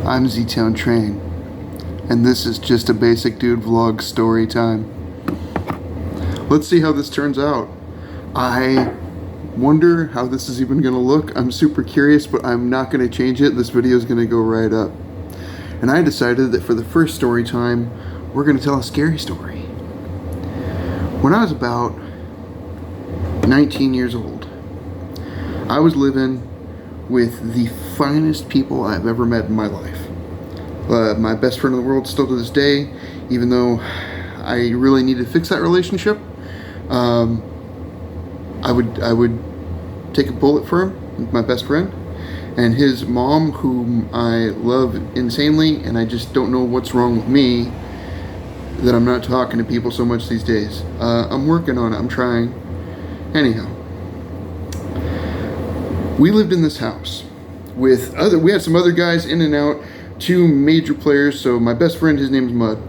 I'm Z-Town Train, and this is just a basic dude vlog story time. Let's see how this turns out. I wonder how this is even gonna look. I'm super curious, but I'm not gonna change it. This video is gonna go right up. And I decided that for the first story time, we're gonna tell a scary story. When I was about 19 years old, I was living with the finest people I've ever met in my life. My best friend in the world still to this day, even though I really need to fix that relationship. I would take a bullet for him, my best friend, and his mom, whom I love insanely, and I just don't know what's wrong with me that I'm not talking to people so much these days. I'm working on it, I'm trying. Anyhow, we lived in this house with we had some other guys in and out, two major players. So my best friend, his name's Mud,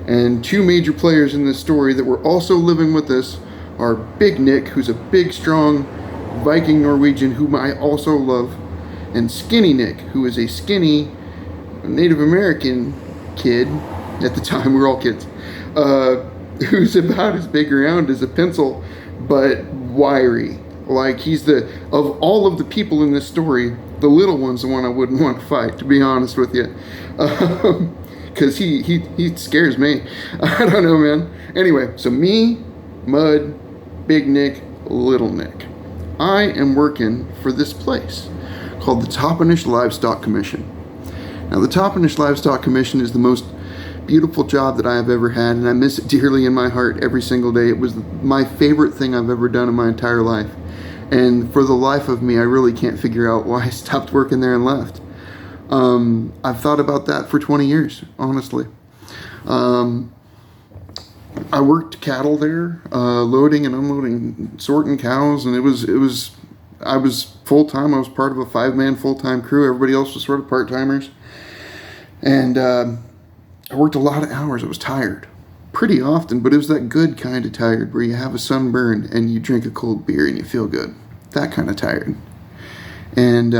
and two major players in this story that were also living with us are Big Nick, who's a big, strong Viking Norwegian whom I also love, and Skinny Nick, who is a skinny Native American kid. At the time, we were all kids, who's about as big around as a pencil, but wiry. Like, he's of all of the people in this story, the little one's the one I wouldn't want to fight, to be honest with you. Because he scares me. I don't know, man. Anyway, so me, Mud, Big Nick, Little Nick. I am working for this place called the Toppenish Livestock Commission. Now, the Toppenish Livestock Commission is the most beautiful job that I have ever had, and I miss it dearly in my heart every single day. It was my favorite thing I've ever done in my entire life. And for the life of me, I really can't figure out why I stopped working there and left. I've thought about that for 20 years, honestly. I worked cattle there, loading and unloading, sorting cows, and I was full-time. I was part of a 5-man full-time crew. Everybody else was sort of part-timers. And I worked a lot of hours. I was tired pretty often, but it was that good kind of tired where you have a sunburn and you drink a cold beer and you feel good. That kind of tired. And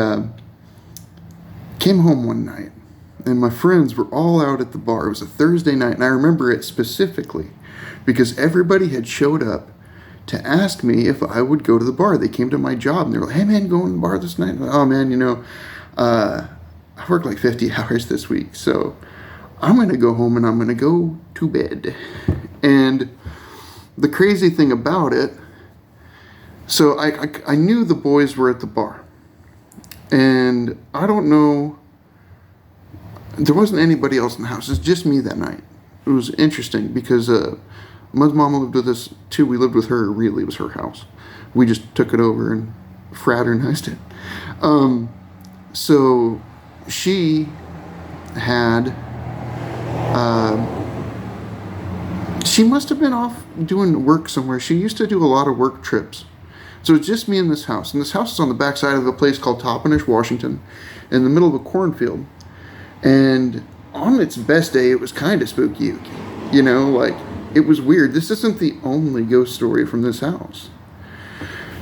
came home one night, and my friends were all out at the bar. It was a Thursday night, and I remember it specifically because everybody had showed up to ask me if I would go to the bar. They came to my job, and they were like, "Hey, man, going to the bar this night?" Like, "Oh, man, I worked like 50 hours this week, so I'm going to go home and I'm going to go to bed." And the crazy thing about it, so I knew the boys were at the bar. And I don't know, there wasn't anybody else in the house. It was just me that night. It was interesting because Mud's mama lived with us too. We lived with her, really. It was her house. We just took it over and fraternized it. So she had... she must have been off doing work somewhere. She used to do a lot of work trips. So it's just me in this house. And this house is on the backside of a place called Toppenish, Washington, in the middle of a cornfield. And on its best day, it was kind of spooky. Like, it was weird. This isn't the only ghost story from this house.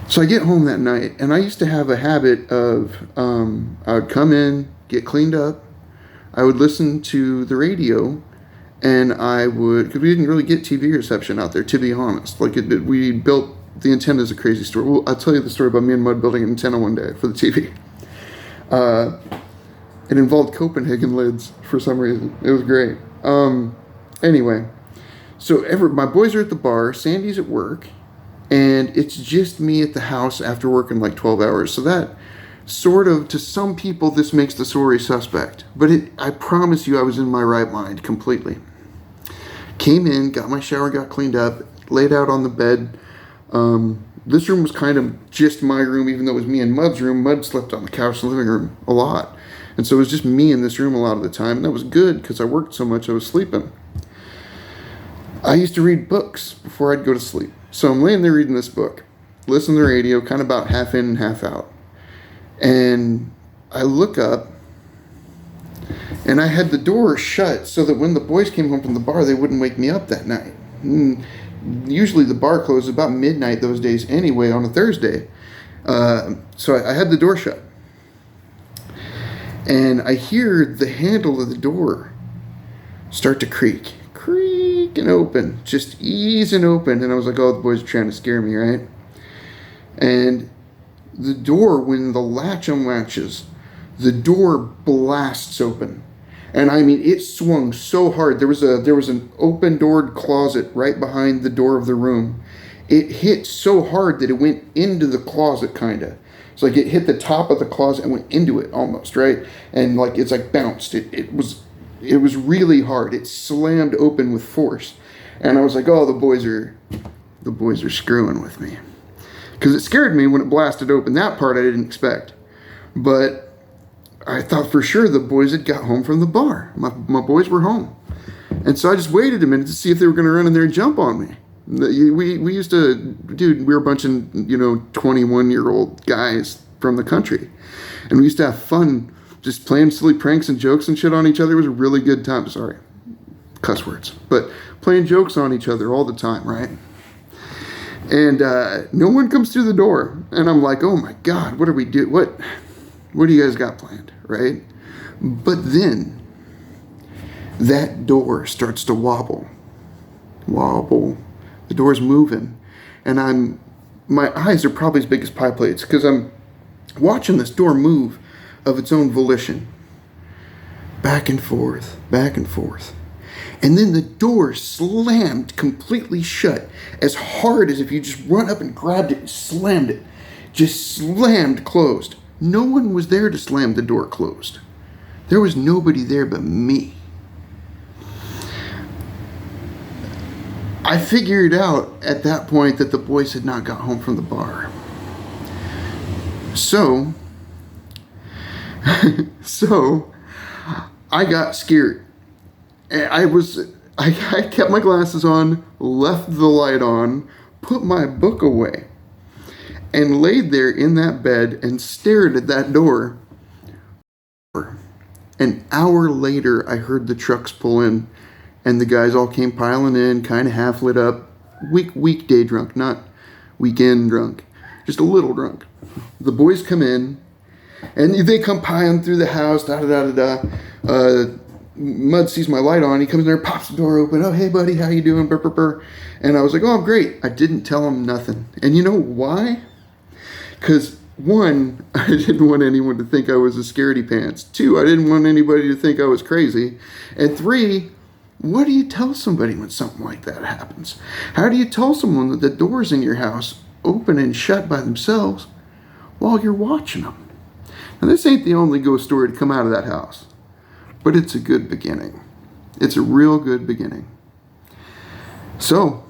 So I get home that night, and I used to have a habit of, I would come in, get cleaned up, I would listen to the radio, and because we didn't really get TV reception out there, to be honest. Like, we built, the antenna is a crazy story. Well, I'll tell you the story about me and Mud building an antenna one day for the TV. It involved Copenhagen lids for some reason. It was great. Anyway, so my boys are at the bar, Sandy's at work, and it's just me at the house after working like 12 hours. So that sort of, to some people, this makes the story suspect. But I promise you I was in my right mind completely. Came in, got my shower, got cleaned up, laid out on the bed. This room was kind of just my room, even though it was me and Mud's room. Mud slept on the couch in the living room a lot. And so it was just me in this room a lot of the time. And that was good because I worked so much I was sleeping. I used to read books before I'd go to sleep. So I'm laying there reading this book, listening to the radio, kind of about half in and half out. And I look up, and I had the door shut so that when the boys came home from the bar, they wouldn't wake me up that night. Usually the bar closed about midnight those days anyway on a Thursday. So I had the door shut. And I hear the handle of the door start to creak and open, just easing open. And I was like, oh, the boys are trying to scare me, right? And the door, when the latch unlatches, the door blasts open. And I mean, it swung so hard. There was an open-doored closet right behind the door of the room. It hit so hard that it went into the closet, kind of. It's like it hit the top of the closet and went into it almost, right? And like it's like bounced. It was really hard. It slammed open with force. And I was like, oh, the boys are screwing with me. Because it scared me when it blasted open. That part I didn't expect. But I thought for sure the boys had got home from the bar. My boys were home. And so I just waited a minute to see if they were going to run in there and jump on me. We used to, dude, we were a bunch of, 21-year-old guys from the country. And we used to have fun just playing silly pranks and jokes and shit on each other. It was a really good time. Sorry, cuss words. But playing jokes on each other all the time, right? And no one comes through the door. And I'm like, oh my God, what do we do? What do you guys got planned, right? But then that door starts to wobble. The door's moving. And my eyes are probably as big as pie plates because I'm watching this door move of its own volition. Back and forth. And then the door slammed completely shut as hard as if you just run up and grabbed it and slammed it. Just slammed closed. No one was there to slam the door closed. There was nobody there but me. I figured out at that point that the boys had not got home from the bar. So I got scared. I kept my glasses on, left the light on, put my book away, and laid there in that bed and stared at that door. An hour later, I heard the trucks pull in, and the guys all came piling in, kind of half lit up, weekday drunk, not weekend drunk, just a little drunk. The boys come in, and they come piling through the house, Mud sees my light on. He comes in there, pops the door open. Oh, hey, buddy, how you doing? Burr, burr, burr. And I was like, oh, I'm great. I didn't tell him nothing. And you know why? Because, one, I didn't want anyone to think I was a scaredy pants. Two, I didn't want anybody to think I was crazy. And three, what do you tell somebody when something like that happens? How do you tell someone that the doors in your house open and shut by themselves while you're watching them? Now, this ain't the only ghost story to come out of that house. But it's a good beginning. It's a real good beginning. So,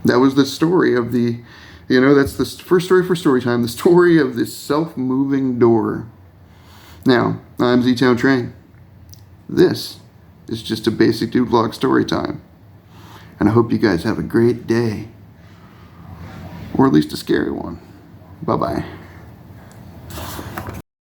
that was the story of that's the first story for Storytime, the story of this self-moving door. Now, I'm Z-Town Train. This is just a basic dude vlog story time. And I hope you guys have a great day. Or at least a scary one. Bye-bye.